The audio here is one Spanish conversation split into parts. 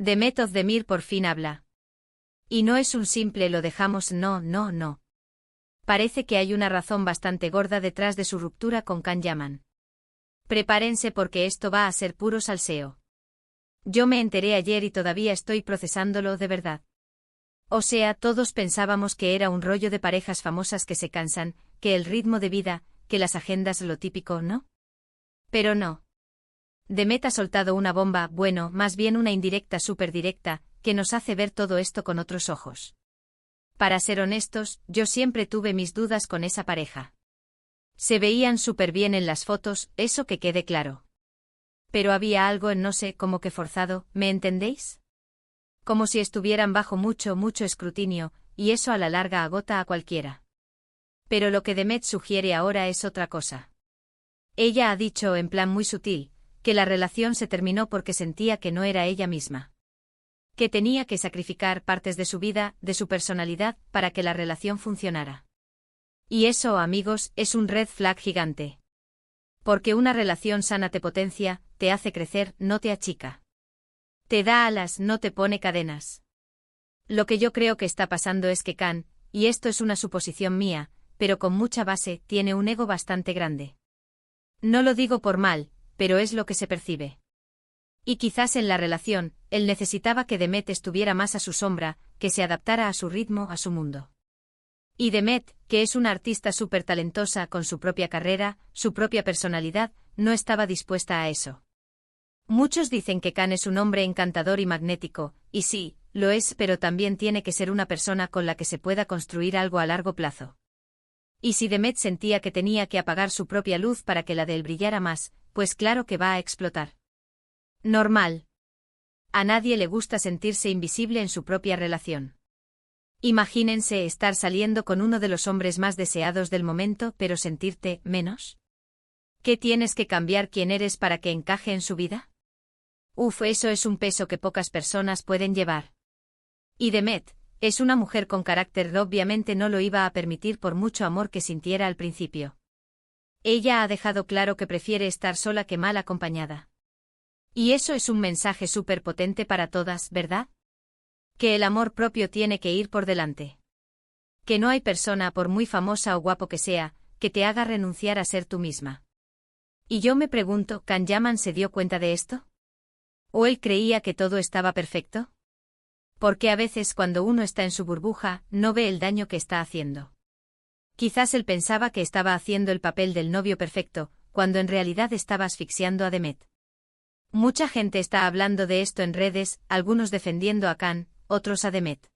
Demet Özdemir por fin habla. Y no es un simple lo dejamos, no. Parece que hay una razón bastante gorda detrás de su ruptura con Can Yaman. Prepárense porque esto va a ser puro salseo. Yo me enteré ayer y todavía estoy procesándolo de verdad. O sea, todos pensábamos que era un rollo de parejas famosas que se cansan, que el ritmo de vida, que las agendas lo típico, ¿no? Pero no. Demet ha soltado una bomba, bueno, más bien una indirecta súper directa, que nos hace ver todo esto con otros ojos. Para ser honestos, yo siempre tuve mis dudas con esa pareja. Se veían súper bien en las fotos, eso que quede claro. Pero había algo en no sé, como que forzado, ¿me entendéis? Como si estuvieran bajo mucho escrutinio, y eso a la larga agota a cualquiera. Pero lo que Demet sugiere ahora es otra cosa. Ella ha dicho, en plan muy sutil, que la relación se terminó porque sentía que no era ella misma. Que tenía que sacrificar partes de su vida, de su personalidad, para que la relación funcionara. Y eso, amigos, es un red flag gigante. Porque una relación sana te potencia, te hace crecer, no te achica. Te da alas, no te pone cadenas. Lo que yo creo que está pasando es que Can, y esto es una suposición mía, pero con mucha base, tiene un ego bastante grande. No lo digo por mal, pero es lo que se percibe. Y quizás en la relación, él necesitaba que Demet estuviera más a su sombra, que se adaptara a su ritmo, a su mundo. Y Demet, que es una artista súper talentosa con su propia carrera, su propia personalidad, no estaba dispuesta a eso. Muchos dicen que Can es un hombre encantador y magnético, y sí, lo es, pero también tiene que ser una persona con la que se pueda construir algo a largo plazo. Y si Demet sentía que tenía que apagar su propia luz para que la de él brillara más, pues claro que va a explotar. Normal. A nadie le gusta sentirse invisible en su propia relación. Imagínense estar saliendo con uno de los hombres más deseados del momento, pero sentirte menos. ¿Qué tienes que cambiar quién eres para que encaje en su vida? Eso es un peso que pocas personas pueden llevar. Y Demet, es una mujer con carácter, obviamente no lo iba a permitir por mucho amor que sintiera al principio. Ella ha dejado claro que prefiere estar sola que mal acompañada. Y eso es un mensaje súper potente para todas, ¿verdad? Que el amor propio tiene que ir por delante. Que no hay persona, por muy famosa o guapo que sea, que te haga renunciar a ser tú misma. Y yo me pregunto, ¿Can Yaman se dio cuenta de esto? ¿O él creía que todo estaba perfecto? Porque a veces cuando uno está en su burbuja, no ve el daño que está haciendo. Quizás él pensaba que estaba haciendo el papel del novio perfecto, cuando en realidad estaba asfixiando a Demet. Mucha gente está hablando de esto en redes, algunos defendiendo a Can, otros a Demet.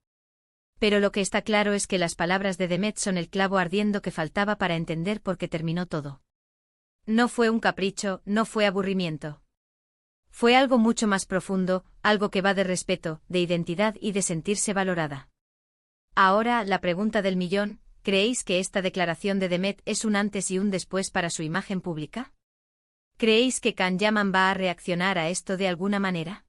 Pero lo que está claro es que las palabras de Demet son el clavo ardiendo que faltaba para entender por qué terminó todo. No fue un capricho, no fue aburrimiento. Fue algo mucho más profundo, algo que va de respeto, de identidad y de sentirse valorada. Ahora, la pregunta del millón, ¿creéis que esta declaración de Demet es un antes y un después para su imagen pública? ¿Creéis que Can Yaman va a reaccionar a esto de alguna manera?